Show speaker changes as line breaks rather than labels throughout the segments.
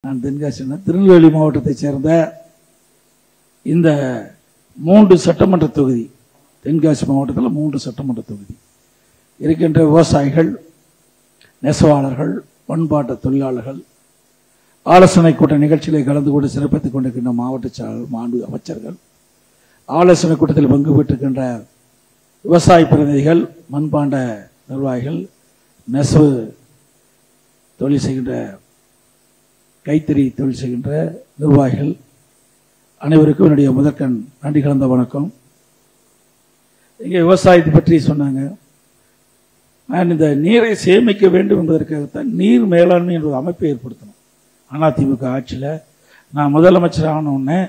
நான் தென்காசி திருநெல்வேலி மாவட்டத்தைச் சேர்ந்த இந்த 3 சட்டமன்ற தொகுதி, தென்காசி மாவட்டத்தில் 3 சட்டமன்ற தொகுதி இருக்கின்ற விவசாயிகள், நெசவாளர்கள், பண்பாட்டு தொழிலாளர்கள் ஆலோசனை கூட்ட நிகழ்ச்சிகளை கலந்து கொண்டு சிறப்பித்துக் கொண்டிருக்கின்ற மாவட்ட செயலாளர், அமைச்சர்கள், ஆலோசனை கூட்டத்தில் பங்கு பெற்றிருக்கின்ற விவசாய பிரதிநிதிகள், மண்பாண்ட நிர்வாகிகள், நெசவு தொழில் செய்கின்ற, கைத்தறி தொழில் செய்கின்ற நிர்வாகிகள் அனைவருக்கும் என்னுடைய முதற்கண் நன்றி கலந்த வணக்கம். இங்கே விவசாயத்தை பற்றி சொன்னாங்க. நான் இந்த நீரை சேமிக்க வேண்டும் என்பதற்காகத்தான் நீர் மேலாண்மை என்ற அமைப்பை ஏற்படுத்தணும். அதிமுக ஆட்சியில் நான் முதலமைச்சர் ஆன உடனே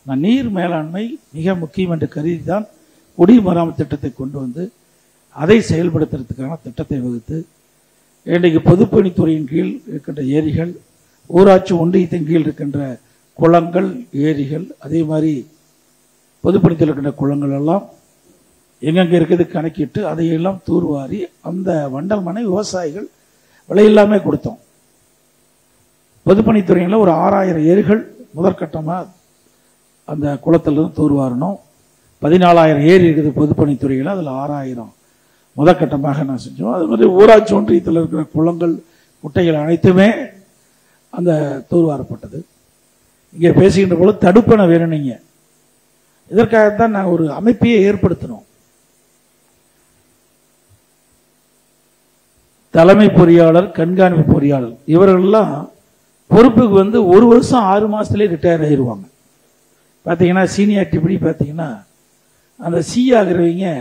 நான் நீர் மேலாண்மை மிக முக்கியம் என்று கருதி தான் குடிமராமத்து திட்டத்தை கொண்டு வந்து அதை செயல்படுத்துறதுக்கான திட்டத்தை வகுத்து இன்றைக்கு பொதுப்பணித்துறையின் கீழ் இருக்கின்ற ஏரிகள், ஊராட்சி ஒன்றியத்தின் கீழ் இருக்கின்ற குளங்கள், ஏரிகள், அதே மாதிரி பொதுப்பணித்தில் இருக்கின்ற குளங்கள் எல்லாம் எங்கெங்கே இருக்குது கணக்கிட்டு அதையெல்லாம் தூர்வாரி அந்த வண்டல் மனை விவசாயிகள் விலையில்லாமே கொடுத்தோம். பொதுப்பணித்துறையில் ஒரு 6000 ஏரிகள் முதற்கட்டமாக அந்த குளத்திலிருந்து தூர்வாரணும். 14,000 ஏரி இருக்குது பொதுப்பணித்துறையில், அதில் 6,000 முதற்கட்டமாக நான் செஞ்சோம். அது மாதிரி ஊராட்சி ஒன்றியத்தில் இருக்கிற குளங்கள், குட்டைகள் அனைத்துமே அந்த தூர்வாரப்பட்டது. இங்கே பேசுகின்ற போது தடுப்பணை வேணும். நீங்கள் இதற்காகத்தான் நான் ஒரு அமைப்பையே ஏற்படுத்தணும். தலைமை பொறியாளர், கண்காணிப்பு பொறியாளர் இவர்கள்லாம் பொறுப்புக்கு வந்து 1 வருஷம் 6 மாதத்துலேயே ரிட்டையர் ஆகிடுவாங்க. பார்த்தீங்கன்னா சீனியாரிட்டி படி பார்த்தீங்கன்னா அந்த சி ஆகிறவங்க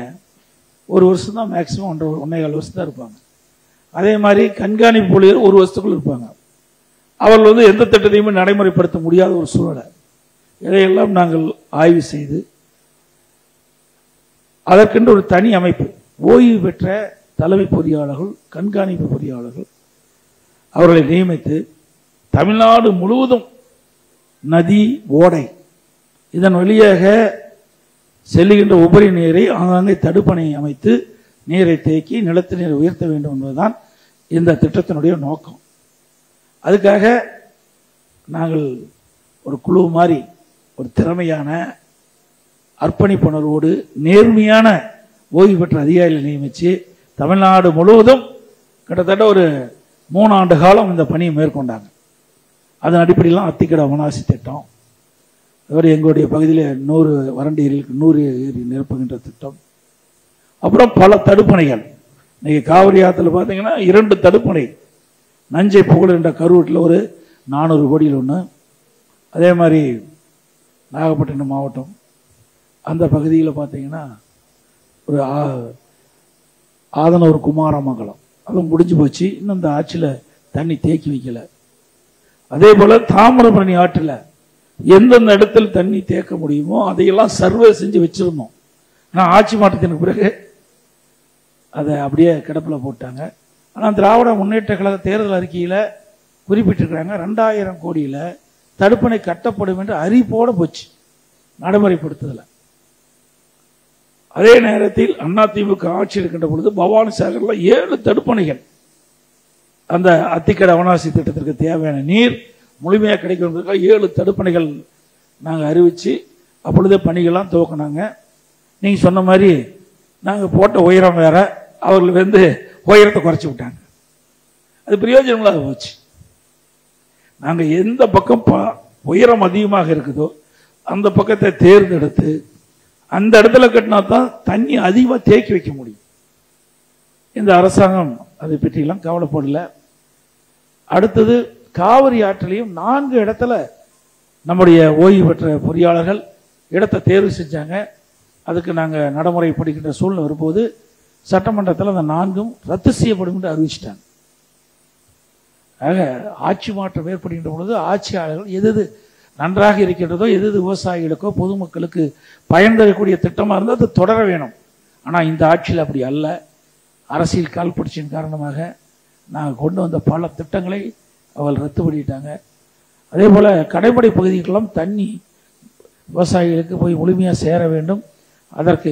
1 வருஷம் தான் மேக்சிமம், 1.25 வருஷம் தான் இருப்பாங்க. அதே மாதிரி கண்காணிப்பு பொறியாளர் 1 வருஷத்துக்குள்ள இருப்பாங்க. அவர்கள் வந்து எந்த திட்டத்தையுமே நடைமுறைப்படுத்த முடியாத ஒரு சூழ்நிலை. இதையெல்லாம் நாங்கள் ஆய்வு செய்து அதற்கென்று ஒரு தனி அமைப்பு, ஓய்வு பெற்ற தலைமை பொறியாளர்கள், கண்காணிப்பு பொறியாளர்கள் அவர்களை நியமித்து தமிழ்நாடு முழுவதும் நதி, ஓடை இதன் வழியாக செல்லுகின்ற உபரி நீரை ஆங்காங்கே தடுப்பணை அமைத்து நீரை தேக்கி நிலத்து நீரை உயர்த்த வேண்டும் என்பதுதான் இந்த திட்டத்தினுடைய நோக்கம். அதுக்காக நாங்கள் ஒரு குழு மாதிரி ஒரு திறமையான, அர்ப்பணிப்புணர்வோடு, நேர்மையான ஓய்வு பெற்ற அதிகாரிகளை நியமித்து தமிழ்நாடு முழுவதும் கிட்டத்தட்ட ஒரு 3 ஆண்டு காலம் இந்த பணியை மேற்கொண்டாங்க. அதன் அடிப்படையிலாம் அத்திக்கடை அவனாசி திட்டம், அதுவரை எங்களுடைய பகுதியில் 100 வறண்ட ஏரிகளுக்கு 100 ஏரி நிரப்புகின்ற திட்டம், அப்புறம் பல தடுப்பணைகள். இன்னைக்கு காவிரி ஆற்றுல பார்த்தீங்கன்னா 2 தடுப்பணை, நஞ்சை புகழ் என்ற கரூரில் ஒரு 400 கோடியில் ஒன்று, அதே மாதிரி நாகப்பட்டினம் மாவட்டம் அந்த பகுதியில் பார்த்தீங்கன்னா ஒரு ஆதனூர், குமாரமங்கலம் அதுவும் முடிஞ்சு போச்சு. இன்னும் இந்த ஆற்றில் தண்ணி தேக்கி வைக்கல. அதே போல் தாமிரபரணி ஆற்றில் எந்தெந்த இடத்தில் தண்ணி தேக்க முடியுமோ அதையெல்லாம் சர்வே செஞ்சு வச்சிருந்தோம். ஆனால் ஆட்சி மாற்றத்திற்கு பிறகு அதை அப்படியே கிடப்பில் போட்டாங்க. ஆனால் திராவிட முன்னேற்ற கழக தேர்தல் அறிக்கையில் குறிப்பிட்டிருக்கிறாங்க 2000 கோடியில் தடுப்பணை கட்டப்படும் என்று அறிவிப்போடு போச்சு, நடைமுறைப்படுத்துதல. அதே நேரத்தில் அதிமுக ஆட்சி இருக்கின்ற பொழுது பவானி சாகரில் 7 தடுப்பணைகள், அந்த அத்திக்கடை அவனாசி திட்டத்திற்கு தேவையான நீர் முழுமையாக கிடைக்கும் என்பதற்காக 7 தடுப்பணைகள் நாங்கள் அறிவித்து அப்பொழுதே பணிகள்லாம் துவக்கினாங்க. நீங்கள் சொன்ன மாதிரி நாங்கள் போட்ட உயரம் வேற, அவர்கள் வந்து உயரத்தை குறைச்சி விட்டாங்க. அது பிரயோஜனம் இல்லாத போச்சு. நாங்கள் எந்த பக்கம் உயரம் அதிகமாக இருக்குதோ அந்த பக்கத்தை தேர்ந்தெடுத்து அந்த இடத்துல கட்டினா தான் தண்ணி அதிகமாக தேக்கி வைக்க முடியும். இந்த அரசாங்கம் அதை பற்றியெல்லாம் கவலைப்படல. அடுத்தது காவிரி ஆற்றிலையும் 4 இடத்துல நம்முடைய ஓய்வு பெற்ற பொறியாளர்கள் இடத்தை தேர்வு செஞ்சாங்க. அதுக்கு நாங்கள் நடைமுறைப்படுகின்ற சூழ்நிலை வரும்போது சட்டமன்றத்தில் அந்த 4ம் ரத்து செய்யப்படும் என்று அறிவிச்சிட்டாங்க. ஆக ஆட்சி மாற்றம் ஏற்படுகின்ற பொழுது ஆட்சியாளர்கள் எது நன்றாக இருக்கின்றதோ, எது விவசாயிகளுக்கோ பொதுமக்களுக்கு பயன் தரக்கூடிய திட்டமாக இருந்தால் அது தொடர வேணும். ஆனால் இந்த ஆட்சியில் அப்படி அல்ல. அரசியல் காழ்ப்புணர்ச்சியின் காரணமாக நாங்கள் கொண்டு வந்த பல திட்டங்களை அவள் ரத்து பண்ணிட்டாங்க. அதே போல் கடைமடை பகுதிகளெல்லாம் தண்ணி விவசாயிகளுக்கு போய் முழுமையாக சேர வேண்டும். அதற்கு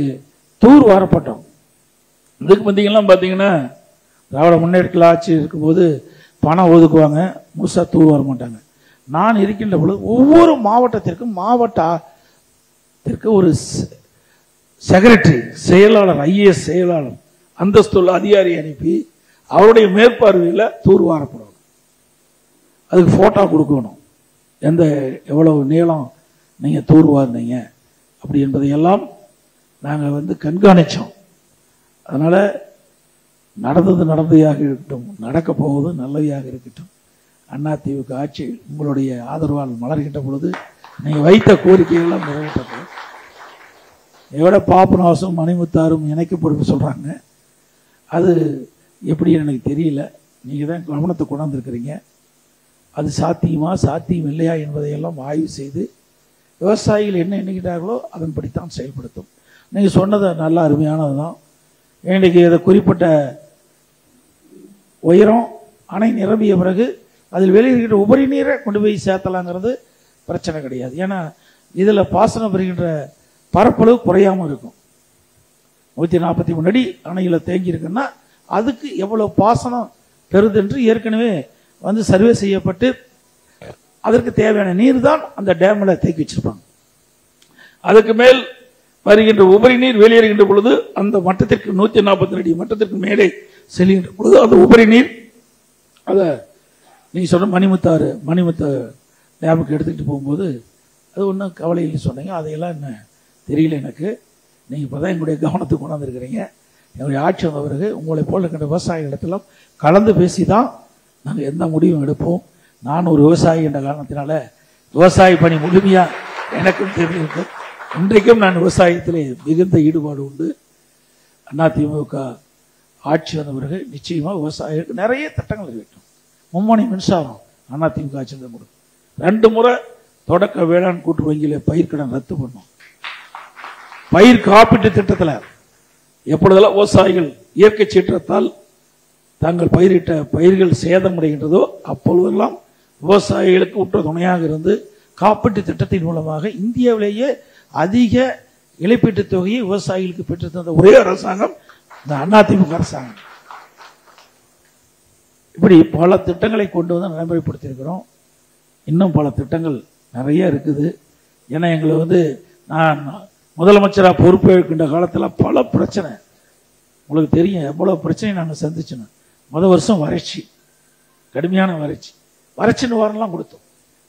தூர் வாரப்பட்டோம். இதுக்கு பார்த்தீங்கன்னா திராவிட முன்னேற்ற ஆட்சி இருக்கும்போது பணம் ஒதுக்குவாங்க, முழுசாக தூர் வர மாட்டாங்க. நான் இருக்கின்ற பொழுது ஒவ்வொரு மாவட்டத்திற்கும் மாவட்டத்திற்கு ஒரு செக்ரட்டரி, செயலாளர், ஐஏஎஸ் செயலாளர் அந்தஸ்துள்ள அதிகாரி அனுப்பி அவருடைய மேற்பார்வையில் தூர்வாரப்படணும். அதுக்கு போட்டோ கொடுக்கணும், எவ்வளவு நீளம் நீங்க தூர்வாருனீங்க அப்படி என்பதையெல்லாம் நாங்கள் கண்காணிச்சோம். அதனால நடந்தது நடந்ததாக இருக்கட்டும், நடக்க போவது நல்லவையாக இருக்கட்டும். அதிமுக ஆட்சி உங்களுடைய ஆதரவால் மலர்கின்ற பொழுது நீங்க வைத்த கோரிக்கைகள்லாம் நிறைவேற்றப்படும். எவ்வளோ பாபநாசம் மணிமுத்தாரும் இணைக்கப்படும் சொல்றாங்க. அது எப்படி எனக்கு தெரியல, நீங்க தான் கவனத்தை கொண்டாந்துருக்கிறீங்க. அது சாத்தியமா சாத்தியம் இல்லையா என்பதையெல்லாம் ஆய்வு செய்து விவசாயிகள் என்ன எண்ணுகிறார்களோ அதன்படித்தான் செயல்படுத்தும். நீங்க சொன்னது நல்ல அருமையானது தான். இன்னைக்கு இதை குறிப்பிட்ட உயரம் அணை நிரம்பிய பிறகு அதில் வெளியிருக்கிற உபரி நீரை கொண்டு போய் சேர்த்தலாங்கிறது பிரச்சனை கிடையாது. ஏன்னா இதில் பாசனம் பெறுகின்ற பரப்பளவு குறையாமல் இருக்கும். 143 அடி அணையில் தேங்கி இருக்குன்னா அதுக்கு எவ்வளவு பாசனம் பெறுது என்று ஏற்கனவே சர்வே செய்யப்பட்டு அதற்கு தேவையான நீர் தான் அந்த டேம்ல தேக்கி வச்சிருப்பாங்க. அதுக்கு மேல் வருகின்ற உபரி நீர் வெளியேறுகின்ற பொழுது அந்த மட்டத்திற்கு 142 அடி மட்டத்திற்கு மேலே செல்கின்ற பொழுது அந்த உபரி நீர் அதை நீங்க சொன்ன மணிமுத்த டேமுக்கு எடுத்துக்கிட்டு போகும்போது அது ஒன்றும் கவலை இல்லை சொன்னீங்க. அதையெல்லாம் என்ன தெரியல எனக்கு. நீங்க இப்பதான் எங்களுடைய கவனத்துக்கு கொண்டாந்துருக்கிறீங்க. எங்களுடைய ஆட்சி வந்த பிறகு உங்களை போல இருக்கின்ற விவசாயிகளிடத்திலும் கலந்து பேசி தான் நாங்கள் எந்த முடிவும் எடுப்போம். நான் ஒரு விவசாயி என்ற காரணத்தினால விவசாய பணி முழுமையா எனக்கும் தெரிஞ்சிருக்கு. இன்றைக்கும் நான் விவசாயத்திலே மிகுந்த ஈடுபாடு உண்டு. அதிமுக ஆட்சி வந்த பிறகு நிச்சயமா விவசாயிகளுக்கு நிறைய திட்டங்கள் இருக்கட்டும். மும்மணி மின்சாரம் அதிமுக ஆட்சி வந்த முடியும். 2 முறை தொடக்க வேளாண் கூட்டு வங்கியில பயிர்க்கடன் ரத்து பண்ணோம். பயிர் காப்பீட்டு திட்டத்தில் எப்பொழுதெல்லாம் விவசாயிகள் இயற்கை சீற்றத்தால் தாங்கள் பயிரிட்ட பயிர்கள் சேதமடைகின்றதோ அப்பொழுதெல்லாம் விவசாயிகளுக்கு உற்ற துணையாக இருந்து காப்பீட்டு திட்டத்தின் மூலமாக இந்தியாவிலேயே அதிக இழப்பீட்டு தொகையை விவசாயிகளுக்கு பெற்று தந்த ஒரே அரசாங்கம் இந்த அதிமுக அரசாங்கம். இப்படி பல திட்டங்களை கொண்டு வந்து நடைமுறைப்படுத்தியிருக்கிறோம். இன்னும் பல திட்டங்கள் நிறைய இருக்குது. ஏன்னா எங்களை நான் முதலமைச்சராக பொறுப்பேற்கின்ற காலத்தில் பல பிரச்சனை உங்களுக்கு தெரியும். எவ்வளவு பிரச்சனை நாங்கள் சந்திச்சோம். முதல் வருஷம் வறட்சி, கடுமையான வறட்சி நிவாரணம் கொடுத்தோம்.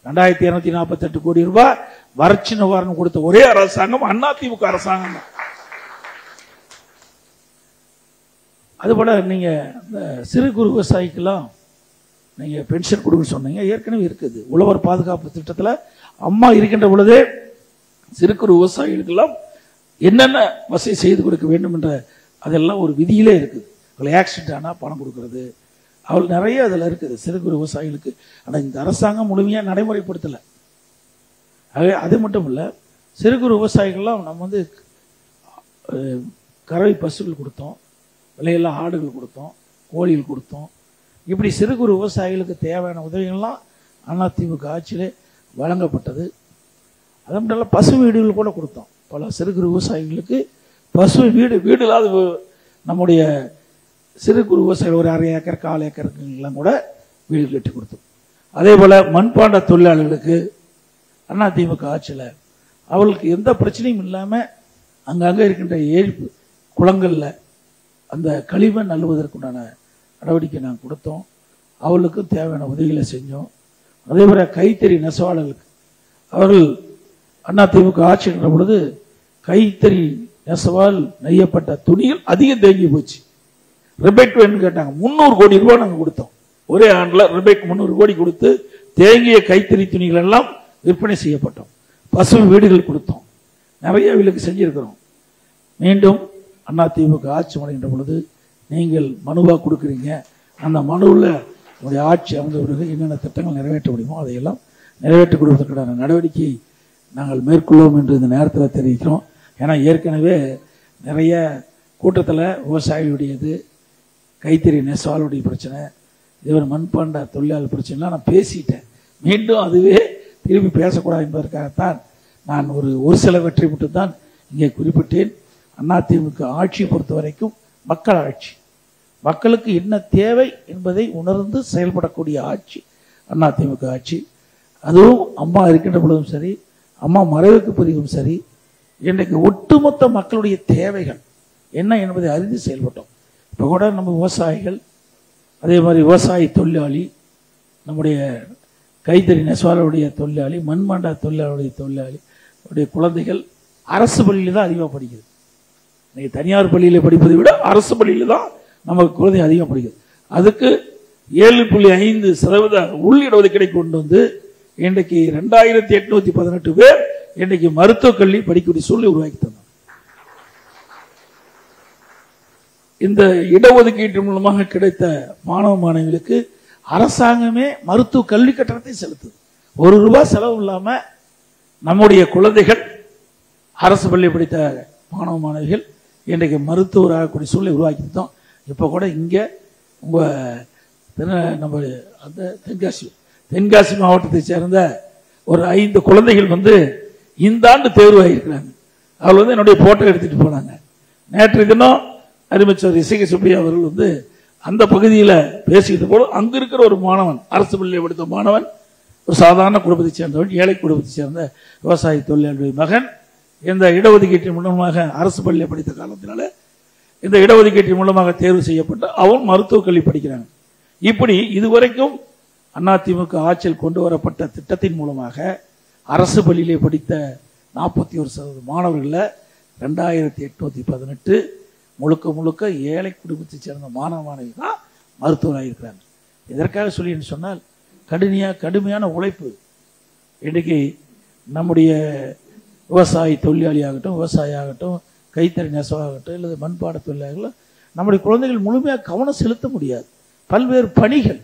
2248 கோடி ரூபாய் வறட்சி நிவாரணம் கொடுத்த ஒரே அரசாங்கம் அதிமுக அரசாங்கம் தான். அதுபோல நீங்க இந்த சிறு குறு விவசாயிக்கெல்லாம் நீங்க பென்ஷன் கொடுக்க சொன்னீங்க. ஏற்கனவே இருக்குது. உழவர் பாதுகாப்பு திட்டத்தில் அம்மா இருக்கின்ற பொழுதே சிறு குறு விவசாயிகளுக்கெல்லாம் என்னென்ன வசதி செய்து கொடுக்க வேண்டும் என்ற அதெல்லாம் ஒரு விதியிலே இருக்குது. அவள் ஆக்சிடென்ட் ஆனால் பணம் கொடுக்கறது அவள் நிறைய அதில் இருக்குது சிறு குறு விவசாயிகளுக்கு. ஆனால் இந்த அரசாங்கம் முழுமையாக நடைமுறைப்படுத்தலை. அது மட்டும் இல்லை, சிறு குறு விவசாயிகள்லாம் நம்ம கறவை பசுகள் கொடுத்தோம், விலையெல்லாம் ஆடுகள் கொடுத்தோம், கோழிகள் கொடுத்தோம். இப்படி சிறு குறு விவசாயிகளுக்கு தேவையான உதவிகள்லாம் அதிமுக ஆட்சியிலே வழங்கப்பட்டது. அது மட்டும் இல்லை, பசு வீடுகள் கூட கொடுத்தோம். பல சிறு குறு விவசாயிகளுக்கு பசு வீடு இல்லாத நம்முடைய சிறு குறு விவசாயிகள் ஒரு 1/2 ஏக்கர் 1/4 ஏக்கருக்கெல்லாம் கூட வீடு கட்டி கொடுத்தோம். அதே போல மண்பாண்ட தொழிலாளர்களுக்கு அதிமுக ஆட்சியில் அவர்களுக்கு எந்த பிரச்சனையும் இல்லாமல் அங்கங்கே இருக்கின்ற ஏரி குளங்களில் அந்த கழிவை அள்ளுவதற்குண்டான நடவடிக்கை நாங்கள் கொடுத்தோம். அவர்களுக்கும் தேவையான உதவிகளை செஞ்சோம். அதே போல கைத்தறி நெசவாளர்களுக்கு அவர்கள் அதிமுக ஆட்சி என்ற பொழுது கைத்தறி நெசவால் நெய்யப்பட்ட துணிகள் அதிகம் தேங்கி போச்சு. ரிபேட் வேணும்னு கேட்டாங்க. 300 கோடி ரூபாய் நாங்கள் கொடுத்தோம். ஒரே ஆண்டில் ரிபேட் 300 கோடி கொடுத்து தேங்கிய கைத்தறி துணிகள் எல்லாம் விற்பனை செய்யப்பட்டோம். பசு வீடுகள் கொடுத்தோம். நிறைய வீடுகளுக்கு செஞ்சிருக்கிறோம். மீண்டும் அதிமுக ஆட்சி முறைகின்ற பொழுது நீங்கள் மனுவாக கொடுக்குறீங்க. அந்த மனுவில் உங்களுடைய ஆட்சி அமைந்த பிறகு என்னென்ன திட்டங்கள் நிறைவேற்ற முடியுமோ அதையெல்லாம் நிறைவேற்றி கொடுப்பதற்கான நடவடிக்கை நாங்கள் மேற்கொள்வோம் என்று இந்த நேரத்தில் தெரிவிக்கிறோம். ஏன்னா ஏற்கனவே நிறைய கூட்டத்தில் விவசாயிகளுடையது, கைத்தறி நெசவாளுடைய பிரச்சனை, இதுவரை மண்பாண்ட தொழிலாளர் பிரச்சனைலாம் நான் பேசிட்டேன். மீண்டும் அதுவே திரும்பி பேசக்கூடாது என்பதற்காகத்தான் நான் ஒரு சில வெற்றி மட்டும்தான் இங்கே குறிப்பிட்டேன். அதிமுக ஆட்சியை பொறுத்த வரைக்கும் மக்கள் ஆட்சி. மக்களுக்கு என்ன தேவை என்பதை உணர்ந்து செயல்படக்கூடிய ஆட்சி அதிமுக ஆட்சி. அதுவும் அம்மா இருக்கின்ற பொழுதும் சரி, அம்மா மறைவுக்கு பிறகும் சரி, இன்றைக்கு ஒட்டுமொத்த மக்களுடைய தேவைகள் என்ன என்பதை அறிந்து செயல்பட்டோம். இப்போ கூட நம்ம விவசாயிகள், அதே மாதிரி விவசாய தொழிலாளி, நம்முடைய கைத்தறி நெசவாளருடைய தொழிலாளி, மண்பாண்ட தொழிலாளருடைய தொழிலாளி உடைய குழந்தைகள் அரசு பள்ளியில் தான் அதிகமாக படிக்குது. இன்னைக்கு தனியார் பள்ளியில் படிப்பதை விட அரசு பள்ளியில் தான் நமக்கு குழந்தை அதிகமாக படிக்குது. அதுக்கு 7.5% உள் இடஒதுக்கீடை கொண்டு வந்து இன்றைக்கு 2818 பேர் இன்றைக்கு மருத்துவக் கல்வி படிக்கக்கூடிய சூழ்நிலை உருவாக்கி தந்தாங்க. இந்த இடஒதுக்கீட்டு மூலமாக கிடைத்த மாணவ மாணவிகளுக்கு அரசாங்கமே மருத்துவ கல்வி கட்டணத்தை செலுத்துது. ₹1 செலவு இல்லாம நம்முடைய குழந்தைகள் அரசு பள்ளி படித்த மாணவ மாணவிகள் இன்றைக்கு மருத்துவர் ஆகக்கூடிய சூழ்நிலை உருவாக்கிட்டோம். இப்போ கூட இங்கே நம்ம அந்த தென்காசி மாவட்டத்தை சேர்ந்த ஒரு 5 குழந்தைகள் இந்த ஆண்டு தேர்வாகிருக்கிறாங்க. அவர்கள் என்னுடைய போட்டோ எடுத்துட்டு போனாங்க. நேற்று தினம் அறிவிச்சர் இசைக்கு சுப்பையா அவர்கள் அந்த பகுதியில் பேசிக்கிட்ட போது அங்கு இருக்கிற ஒரு மாணவன், அரசு பள்ளியை படித்த மாணவன், ஒரு சாதாரண குடும்பத்தை சேர்ந்தவன், ஏழை குடும்பத்தை சேர்ந்த விவசாய தொழிலாளி மகன், இந்த இடஒதுக்கீட்டின் மூலமாக அரசு பள்ளியை படித்த காலத்தினால இந்த இடஒதுக்கீட்டின் மூலமாக தேர்வு செய்யப்பட்டு அவன் மருத்துவக் கல்வி படிக்கிறாங்க. இப்படி இதுவரைக்கும் அதிமுக ஆட்சியில் கொண்டு வரப்பட்ட திட்டத்தின் மூலமாக அரசு பள்ளியிலே படித்த 41% மாணவர்களில் 2818 முழுக்க ஏழை குடும்பத்தைச் சேர்ந்த மாணவ மாணவிகள் தான் மருத்துவராக இருக்கிறாங்க. இதற்காக சொல்லி சொன்னால் கடுமையான உழைப்பு. இன்றைக்கு நம்முடைய விவசாய தொழிலாளி ஆகட்டும், விவசாயி ஆகட்டும், கைத்தறி நெசவாகட்டும், அல்லது மண்பாட தொழிலாளர்கள், நம்முடைய குழந்தைகள் முழுமையாக கவனம் செலுத்த முடியாது. பல்வேறு பணிகள்,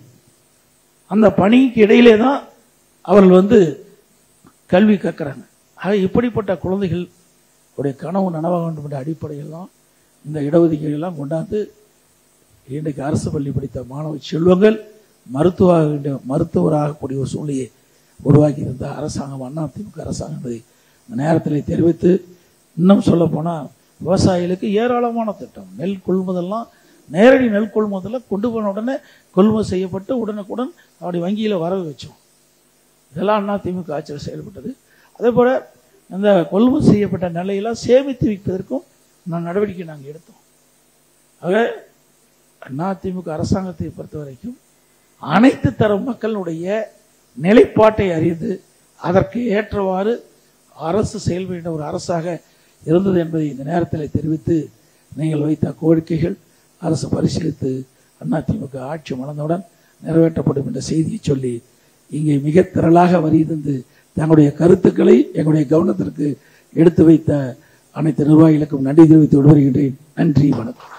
அந்த பணிக்கு இடையிலே தான் அவர்கள் கல்வி கற்கிறாங்க. ஆக இப்படிப்பட்ட குழந்தைகள் உடைய கனவு நனவாக வேண்டும் என்ற அடிப்படையில் தான் இந்த இடஒதுக்கீடுலாம் கொண்டாந்து இன்றைக்கு அரசு பள்ளி படித்த மாணவ செல்வங்கள் மருத்துவராகக்கூடிய ஒரு சூழ்நிலையை உருவாக்கி இருந்த அரசாங்கம் அதிமுக அரசாங்கம் என்பதை இந்த நேரத்தில் தெரிவித்து, இன்னும் சொல்ல போனால் விவசாயிகளுக்கு ஏராளமான திட்டம், நெல் கொள்முதல்லாம் நேரடி நெல் கொள்முதலில் கொண்டு போன உடனே கொள்முதல் செய்யப்பட்டு உடனுக்குடன் அவருடைய வங்கியில் வரவு வச்சோம். இதெல்லாம் அதிமுக ஆட்சியில் செயல்பட்டது. அதே போல இந்த கொள்முதல் செய்யப்பட்ட நிலையெல்லாம் சேமித்து வைப்பதற்கும் நடவடிக்கை நாங்கள் எடுத்தோம். ஆக அதிமுக அரசாங்கத்தை பொறுத்த வரைக்கும் அனைத்து தரம் மக்களுடைய நிலைப்பாட்டை அறிந்து அதற்கு ஏற்றவாறு அரசு செயல்படுகின்ற ஒரு அரசாக இருந்தது என்பதை இந்த நேரத்தில் தெரிவித்து, நீங்கள் வைத்த கோரிக்கைகள் அரசு பரிசீலித்து அதிமுக ஆட்சி மலர்ந்தவுடன் நிறைவேற்றப்படும் என்ற செய்தியை சொல்லி இங்கே மிக திரளாக வருகிறது தங்களுடைய கருத்துக்களை எங்களுடைய கவனத்திற்கு எடுத்து வைத்த அனைத்து நிர்வாகிகளுக்கும் நன்றி தெரிவித்து விடுவருகின்றேன். நன்றி, வணக்கம்.